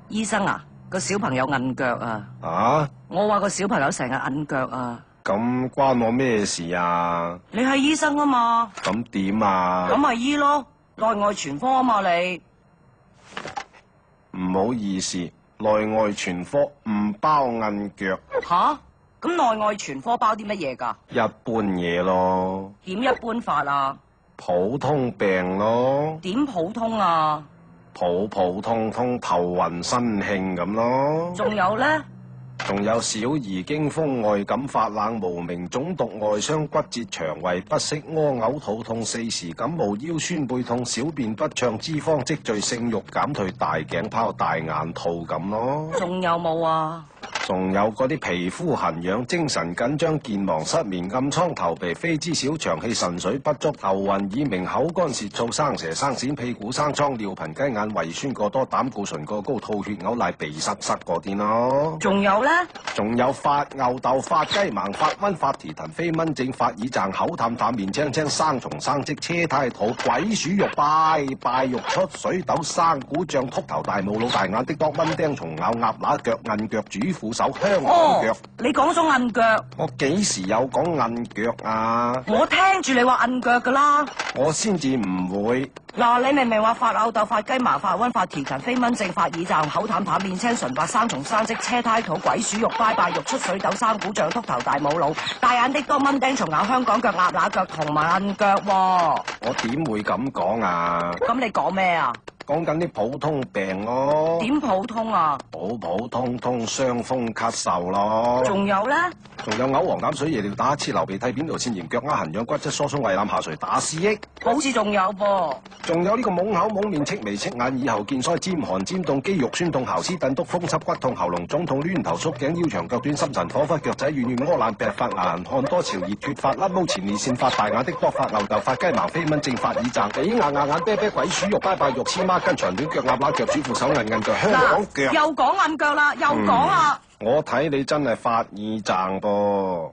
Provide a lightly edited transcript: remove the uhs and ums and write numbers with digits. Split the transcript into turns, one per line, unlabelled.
醫生啊，個小朋友韌腳啊！
啊？
我話個小朋友成日韌腳啊！
咁關我咩事啊？
你係醫生啊嘛？
咁點啊？
咁咪醫咯，內外全科啊嘛你。
唔好意思，內外全科唔包韌腳，
吓？咁內外全科包啲乜嘢㗎？
一般嘢咯，
點一般法啊？
普通病咯，
點普通啊？
普普通通頭暈身興咁咯。
仲有咧？
仲有小兒驚風外感發冷無名腫毒外傷骨折腸胃不適屙嘔肚痛四時感冒腰酸背痛小便不暢脂肪積聚性慾減退大頸泡大眼肚咁咯。
仲有冇啊？
仲有嗰啲皮膚痕癢、精神緊張、健忘失眠、暗瘡頭皮飛滋小腸氣、腎水不足、頭暈耳鳴、口乾舌燥、生蛇生癬、屁股生瘡、尿頻雞眼、胃酸過多、膽固醇過高、吐血嘔奶、鼻塞嗰啲咯。
仲有咧？
仲有發吽竇、發雞盲、發瘟、發蹄騰、飛蚊症、發耳脹、口淡淡、面青青、生蟲生積、車胎肚、鬼鼠肉、拜肉、出水痘、生鼓脹、禿頭大冇腦、大眼的多、蚊叮蟲咬、鴨乸腳、韌腳、主婦手、香港腳。
你講咗韌腳，
我幾時有講韌腳啊？
我聽住你話韌腳㗎啦。
我先至唔會。
嗱，你明明話發吽竇、發雞麻、發瘟、發蹄騰、飛蚊症、發耳脹、口淡淡、面青純白、生蟲生積、車胎肚、鬼鼠肉、拜肉、出水痘、生鼓脹、禿頭大冇腦、大眼的多、蚊叮蟲咬、香港腳、鴨乸腳同埋韌腳喎。
我點會咁講啊？
咁你講咩啊？
講緊啲普通病咯。
點普通啊？
普普通通傷風咳嗽咯。
仲有咧？
仲有嘔黃膽水、夜尿打乞嗤、流鼻涕、扁桃腺炎、腳丫痕癢、骨質疏鬆、胃腩下垂、打思噎。
好似仲有噃。
仲有呢個懵口懵面、戚眉戚眼、耳後見腮、尖寒尖凍、肌肉酸痛、喉絲扽篤、風濕骨痛、喉嚨腫痛、攣頭縮頸、腰長腳短、心神恍惚、腳仔軟軟、屙爛病發、牙痕、汗多潮熱、脫髮、甩毛、前列腺發、大眼的多、發吽竇、發雞盲、飛蚊症、發耳脹、鼻硬眼、啤啤、鬼鼠肉、拜肉、黐孖筋、長短腳、鴨乸腳、主婦手、韌腳、香港腳。
又講韌腳啦，又講啦。
我睇你真係發耳脹噃。